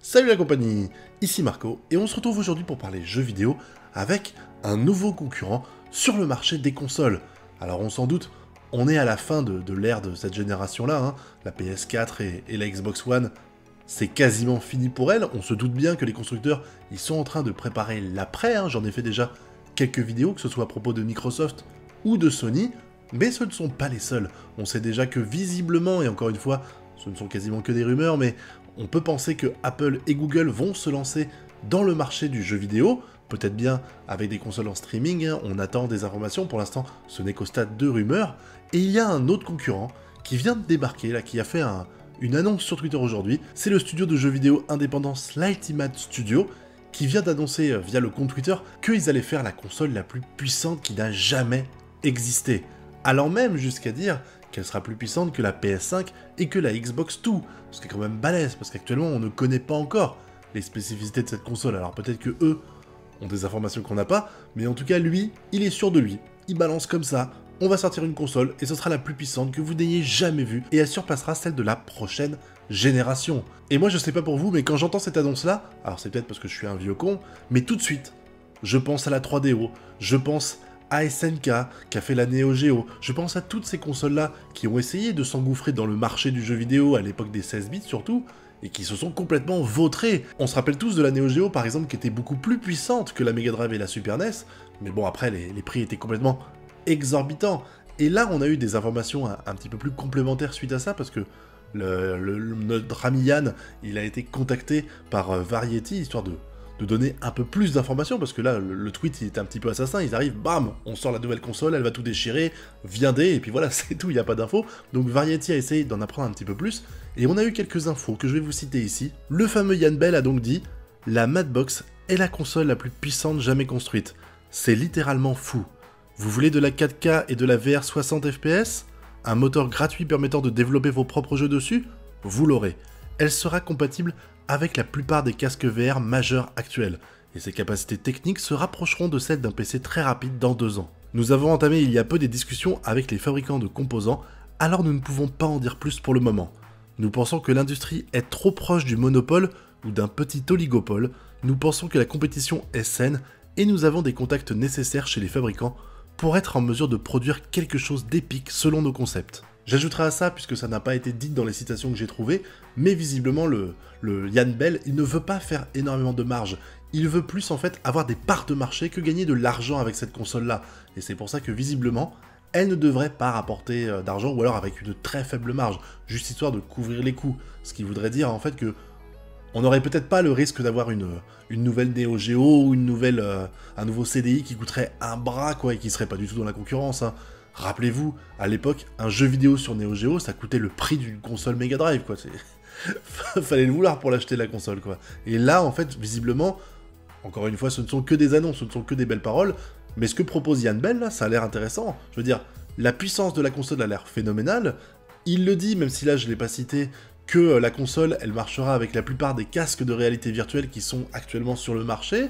Salut la compagnie, ici Marco, et on se retrouve aujourd'hui pour parler jeux vidéo avec un nouveau concurrent sur le marché des consoles. Alors on s'en doute, on est à la fin de l'ère de cette génération-là, hein. La PS4 et la Xbox One, c'est quasiment fini pour elle. On se doute bien que les constructeurs, ils sont en train de préparer l'après, hein. J'en ai fait déjà quelques vidéos, que ce soit à propos de Microsoft ou de Sony, mais ce ne sont pas les seuls. On sait déjà que visiblement, et encore une fois, ce ne sont quasiment que des rumeurs, mais on peut penser que Apple et Google vont se lancer dans le marché du jeu vidéo, peut-être bien avec des consoles en streaming, hein. On attend des informations, pour l'instant ce n'est qu'au stade de rumeurs, et il y a un autre concurrent qui vient de débarquer, là, qui a fait une annonce sur Twitter aujourd'hui, c'est le studio de jeux vidéo indépendant Slightymad Studio, qui vient d'annoncer via le compte Twitter qu'ils allaient faire la console la plus puissante qui n'a jamais existé, allant même jusqu'à dire qu'elle sera plus puissante que la PS5 et que la Xbox Two, ce qui est quand même balèze, parce qu'actuellement on ne connaît pas encore les spécificités de cette console, alors peut-être que eux ont des informations qu'on n'a pas, mais en tout cas lui, il est sûr de lui, il balance comme ça, on va sortir une console et ce sera la plus puissante que vous n'ayez jamais vue, et elle surpassera celle de la prochaine génération. Et moi je sais pas pour vous, mais quand j'entends cette annonce-là, alors c'est peut-être parce que je suis un vieux con, mais tout de suite, je pense à la 3DO, je pense à SNK, qui a fait la Neo Geo, je pense à toutes ces consoles-là qui ont essayé de s'engouffrer dans le marché du jeu vidéo à l'époque des 16 bits surtout, et qui se sont complètement vautrés. On se rappelle tous de la Neo Geo par exemple qui était beaucoup plus puissante que la Mega Drive et la Super NES, mais bon après les prix étaient complètement exorbitants. Et là on a eu des informations un petit peu plus complémentaires suite à ça, parce que notre ami Yann, il a été contacté par Variety, histoire de donner un peu plus d'informations, parce que là, le tweet, il était un petit peu assassin, ils arrivent, bam, on sort la nouvelle console, elle va tout déchirer, viendez, et puis voilà, c'est tout, il n'y a pas d'infos. Donc Variety a essayé d'en apprendre un petit peu plus, et on a eu quelques infos que je vais vous citer ici. Le fameux Yann Bell a donc dit « La Madbox est la console la plus puissante jamais construite. C'est littéralement fou. Vous voulez de la 4K et de la VR 60 FPS ? Un moteur gratuit permettant de développer vos propres jeux dessus ? Vous l'aurez. Elle sera compatible avec la plupart des casques VR majeurs actuels, et ses capacités techniques se rapprocheront de celles d'un PC très rapide dans 2 ans. Nous avons entamé il y a peu des discussions avec les fabricants de composants, alors nous ne pouvons pas en dire plus pour le moment. Nous pensons que l'industrie est trop proche du monopole ou d'un petit oligopole, nous pensons que la compétition est saine, et nous avons des contacts nécessaires chez les fabricants pour être en mesure de produire quelque chose d'épique selon nos concepts. J'ajouterai à ça, puisque ça n'a pas été dit dans les citations que j'ai trouvées, mais visiblement le Yann Bell, il ne veut pas faire énormément de marge. Il veut plus en fait avoir des parts de marché que gagner de l'argent avec cette console-là. Et c'est pour ça que visiblement, elle ne devrait pas rapporter d'argent, ou alors avec une très faible marge, juste histoire de couvrir les coûts. Ce qui voudrait dire en fait que on n'aurait peut-être pas le risque d'avoir une nouvelle Neo Geo ou un nouveau CDI qui coûterait un bras, quoi, et qui serait pas du tout dans la concurrence, hein. Rappelez-vous, à l'époque, un jeu vidéo sur Neo Geo, ça coûtait le prix d'une console Mega Drive, quoi. Fallait le vouloir pour l'acheter, la console, quoi. Et là, en fait, visiblement, encore une fois, ce ne sont que des annonces, ce ne sont que des belles paroles, mais ce que propose Yann Bell, là, ça a l'air intéressant. Je veux dire, la puissance de la console a l'air phénoménale. Il le dit, même si là, je ne l'ai pas cité, que la console, elle marchera avec la plupart des casques de réalité virtuelle qui sont actuellement sur le marché,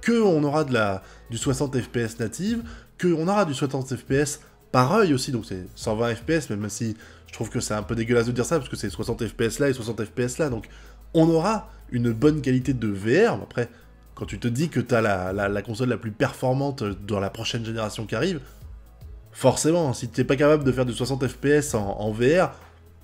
qu'on aura du 60 FPS native, qu'on aura du 60 FPS par œil aussi, donc c'est 120 FPS, même si je trouve que c'est un peu dégueulasse de dire ça, parce que c'est 60 FPS là et 60 FPS là, donc on aura une bonne qualité de VR. Après, quand tu te dis que t'as la console la plus performante dans la prochaine génération qui arrive, forcément, si t'es pas capable de faire du 60 FPS en VR,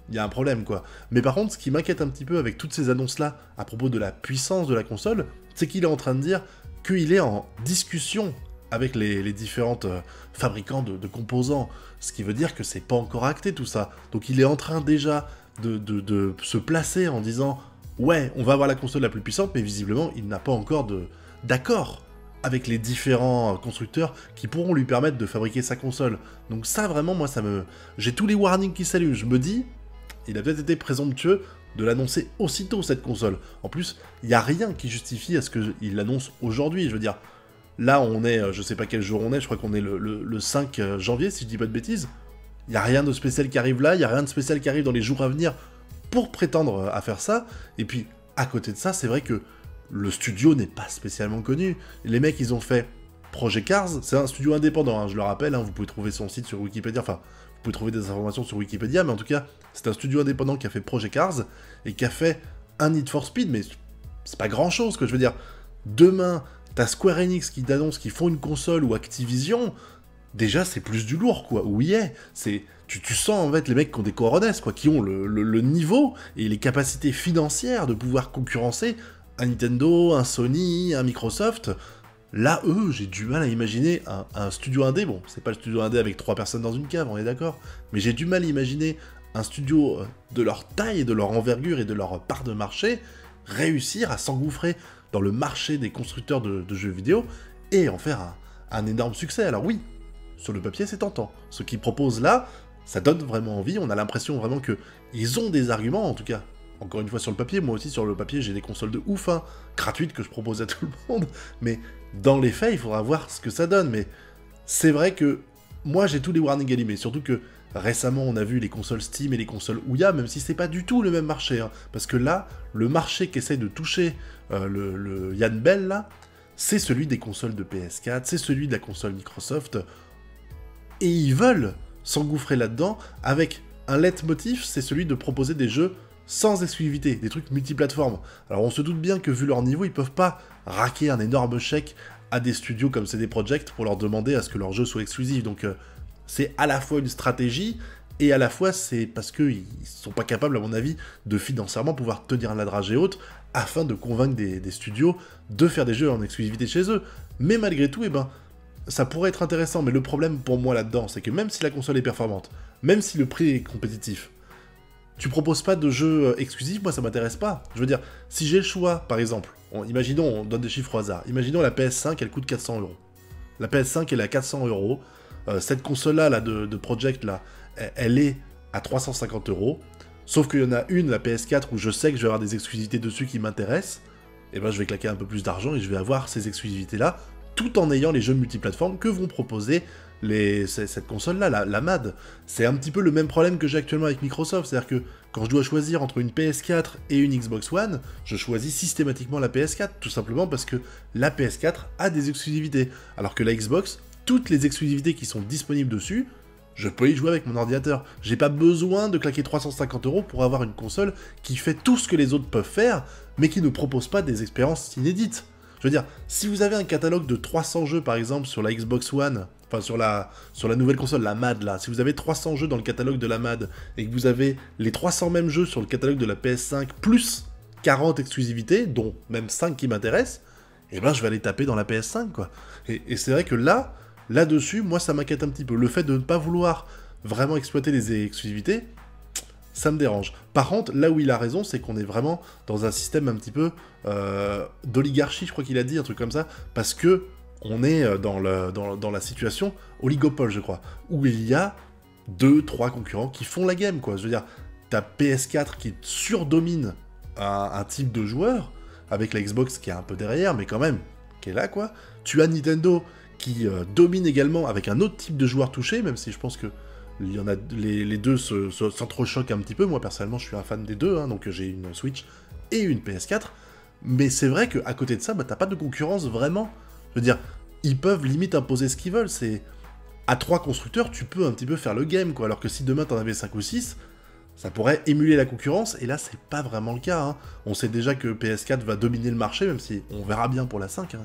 il y a un problème, quoi. Mais par contre, ce qui m'inquiète un petit peu avec toutes ces annonces-là, à propos de la puissance de la console, c'est qu'il est en train de dire qu'il est en discussion avec les différentes fabricants de composants, ce qui veut dire que c'est pas encore acté tout ça. Donc il est en train déjà de se placer en disant « Ouais, on va avoir la console la plus puissante », mais visiblement il n'a pas encore d'accord avec les différents constructeurs qui pourront lui permettre de fabriquer sa console. Donc ça vraiment, moi j'ai tous les warnings qui s'allument, je me dis, il a peut-être été présomptueux de l'annoncer aussitôt cette console. En plus, il n'y a rien qui justifie à ce qu'il l'annonce aujourd'hui, je veux dire. Là, on est, je sais pas quel jour on est, je crois qu'on est le 5 janvier, si je dis pas de bêtises. Il n'y a rien de spécial qui arrive là, il n'y a rien de spécial qui arrive dans les jours à venir pour prétendre à faire ça. Et puis, à côté de ça, c'est vrai que le studio n'est pas spécialement connu. Les mecs, ils ont fait Project Cars, c'est un studio indépendant, hein, je le rappelle, hein, vous pouvez trouver son site sur Wikipédia, enfin, vous pouvez trouver des informations sur Wikipédia, mais en tout cas, c'est un studio indépendant qui a fait Project Cars, et qui a fait un Need for Speed, mais c'est pas grand-chose, que je veux dire. Demain, t'as Square Enix qui t'annonce qu'ils font une console, ou Activision, déjà, c'est plus du lourd, quoi. Ou c'est... Tu sens, en fait, les mecs qui ont des coronesses, quoi, qui ont le niveau et les capacités financières de pouvoir concurrencer un Nintendo, un Sony, un Microsoft. Là, eux, j'ai du mal à imaginer un studio indé. Bon, c'est pas le studio indé avec 3 personnes dans une cave, on est d'accord. Mais j'ai du mal à imaginer un studio de leur taille, de leur envergure et de leur part de marché réussir à s'engouffrer dans le marché des constructeurs de jeux vidéo et en faire un énorme succès. Alors oui, sur le papier, c'est tentant. Ce qu'ils proposent là, ça donne vraiment envie, on a l'impression vraiment qu'ils ont des arguments, en tout cas. Encore une fois, sur le papier, moi aussi, sur le papier, j'ai des consoles de ouf, hein, gratuites, que je propose à tout le monde, mais dans les faits, il faudra voir ce que ça donne, mais c'est vrai que moi, j'ai tous les warnings allumés, surtout que récemment, on a vu les consoles Steam et les consoles Ouya, même si c'est pas du tout le même marché, hein, parce que là, le marché qu'essaie de toucher le Yann Bell, là, c'est celui des consoles de PS4, c'est celui de la console Microsoft, et ils veulent s'engouffrer là-dedans avec un leitmotiv, c'est celui de proposer des jeux sans exclusivité, des trucs multiplateformes. Alors on se doute bien que vu leur niveau, ils peuvent pas raquer un énorme chèque à des studios comme CD Projekt pour leur demander à ce que leur jeu soit exclusif. Donc c'est à la fois une stratégie, et à la fois c'est parce qu'ils sont pas capables, à mon avis, de financièrement pouvoir tenir la dragée haute afin de convaincre des studios de faire des jeux en exclusivité chez eux. Mais malgré tout, ça pourrait être intéressant, mais le problème pour moi là-dedans, c'est que même si la console est performante, même si le prix est compétitif, tu proposes pas de jeux exclusifs, moi ça m'intéresse pas. Je veux dire, si j'ai le choix, par exemple, imaginons, on donne des chiffres au hasard, imaginons la PS5, elle coûte 400 €. La PS5, elle est à 400 €. Cette console-là, là, de Project, là, elle est à 350 €. Sauf qu'il y en a une, la PS4, où je sais que je vais avoir des exclusivités dessus qui m'intéressent, et ben je vais claquer un peu plus d'argent et je vais avoir ces exclusivités-là, tout en ayant les jeux multiplateformes que vont proposer cette console-là, la MAD. C'est un petit peu le même problème que j'ai actuellement avec Microsoft, c'est-à-dire que quand je dois choisir entre une PS4 et une Xbox One, je choisis systématiquement la PS4, tout simplement parce que la PS4 a des exclusivités, alors que la Xbox, toutes les exclusivités qui sont disponibles dessus, je peux y jouer avec mon ordinateur. J'ai pas besoin de claquer 350 € pour avoir une console qui fait tout ce que les autres peuvent faire, mais qui ne propose pas des expériences inédites. Je veux dire, si vous avez un catalogue de 300 jeux, par exemple, sur la Xbox One, enfin sur la nouvelle console, la MAD, là, si vous avez 300 jeux dans le catalogue de la MAD, et que vous avez les 300 mêmes jeux sur le catalogue de la PS5, plus 40 exclusivités, dont même 5 qui m'intéressent, eh ben je vais aller taper dans la PS5, quoi. Et c'est vrai que là-dessus, moi ça m'inquiète un petit peu. Le fait de ne pas vouloir vraiment exploiter les exclusivités, ça me dérange. Par contre, là où il a raison, c'est qu'on est vraiment dans un système un petit peu d'oligarchie, je crois qu'il a dit, un truc comme ça, parce que on est dans la situation oligopole, je crois, où il y a 2-3 concurrents qui font la game, quoi. Je veux dire, t'as PS4 qui surdomine un type de joueur, avec la Xbox qui est un peu derrière, mais quand même, qui est là, quoi. Tu as Nintendo qui domine également avec un autre type de joueur touché, même si je pense que il y en a, les deux s'entrechoquent un petit peu. Moi, personnellement, je suis un fan des deux, hein, donc j'ai une Switch et une PS4. Mais c'est vrai qu'à côté de ça, t'as pas de concurrence vraiment. Je veux dire, ils peuvent limite imposer ce qu'ils veulent. C'est à 3 constructeurs, tu peux un petit peu faire le game, quoi. Alors que si demain t'en avais 5 ou 6, ça pourrait émuler la concurrence, et là, c'est pas vraiment le cas, hein. On sait déjà que PS4 va dominer le marché, même si on verra bien pour la 5, hein.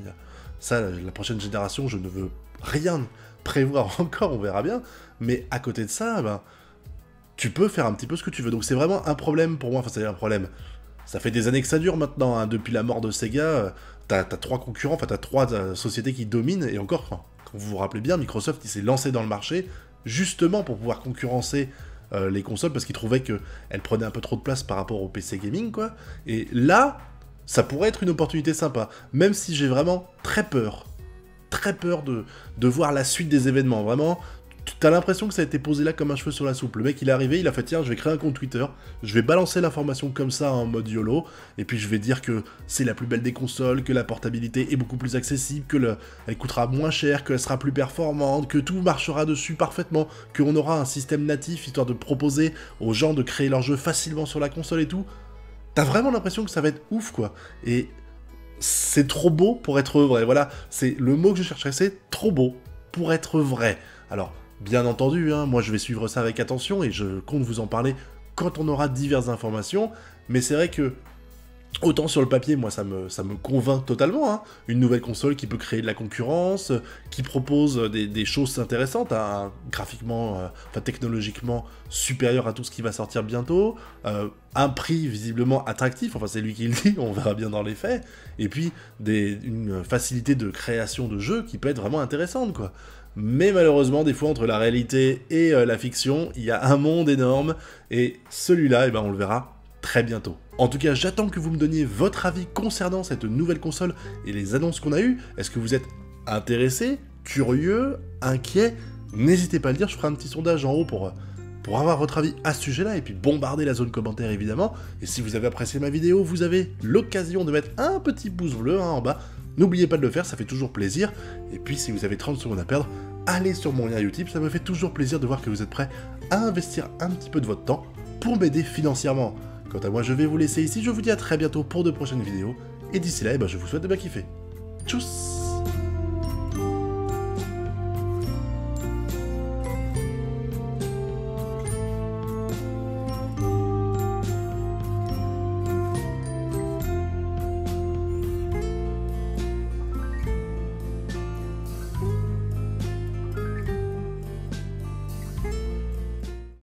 Ça, la prochaine génération, je ne veux rien prévoir encore, on verra bien. Mais à côté de ça, tu peux faire un petit peu ce que tu veux. Donc c'est vraiment un problème pour moi, enfin c'est un problème. Ça fait des années que ça dure maintenant, hein. Depuis la mort de Sega, t'as 3 concurrents, enfin t'as 3 sociétés qui dominent, et encore, quand vous vous rappelez bien, Microsoft il s'est lancé dans le marché, justement pour pouvoir concurrencer les consoles, parce qu'il trouvait qu'elles prenaient un peu trop de place par rapport au PC gaming, quoi. Et là, ça pourrait être une opportunité sympa, même si j'ai vraiment très peur de voir la suite des événements, vraiment. T'as l'impression que ça a été posé là comme un cheveu sur la soupe. Le mec, il est arrivé, il a fait, tiens, je vais créer un compte Twitter, je vais balancer l'information comme ça en mode YOLO, et puis je vais dire que c'est la plus belle des consoles, que la portabilité est beaucoup plus accessible, elle coûtera moins cher, qu'elle sera plus performante, que tout marchera dessus parfaitement, qu'on aura un système natif, histoire de proposer aux gens de créer leurs jeux facilement sur la console et tout. T'as vraiment l'impression que ça va être ouf, quoi. Et c'est trop beau pour être vrai, voilà. C'est le mot que je chercherais, c'est trop beau pour être vrai. Alors, bien entendu, hein, moi je vais suivre ça avec attention et je compte vous en parler quand on aura diverses informations, mais c'est vrai que Autant sur le papier, moi ça me convainc totalement, hein. Une nouvelle console qui peut créer de la concurrence, qui propose des choses intéressantes, hein, graphiquement, enfin technologiquement supérieur à tout ce qui va sortir bientôt, un prix visiblement attractif, enfin c'est lui qui le dit, on verra bien dans les faits, et puis une facilité de création de jeux qui peut être vraiment intéressante, quoi. Mais malheureusement, des fois, entre la réalité et la fiction, il y a un monde énorme, et celui-là, eh ben, on le verra très bientôt. En tout cas, j'attends que vous me donniez votre avis concernant cette nouvelle console et les annonces qu'on a eues. Est-ce que vous êtes intéressé, curieux, inquiet? N'hésitez pas à le dire, je ferai un petit sondage en haut pour avoir votre avis à ce sujet-là, et puis bombarder la zone commentaire évidemment. Et si vous avez apprécié ma vidéo, vous avez l'occasion de mettre un petit pouce bleu en bas. N'oubliez pas de le faire, ça fait toujours plaisir. Et puis si vous avez 30 secondes à perdre, allez sur mon lien Utip, ça me fait toujours plaisir de voir que vous êtes prêts à investir un petit peu de votre temps pour m'aider financièrement. Quant à moi, je vais vous laisser ici, je vous dis à très bientôt pour de prochaines vidéos, et d'ici là, je vous souhaite de bien kiffer. Tchuss!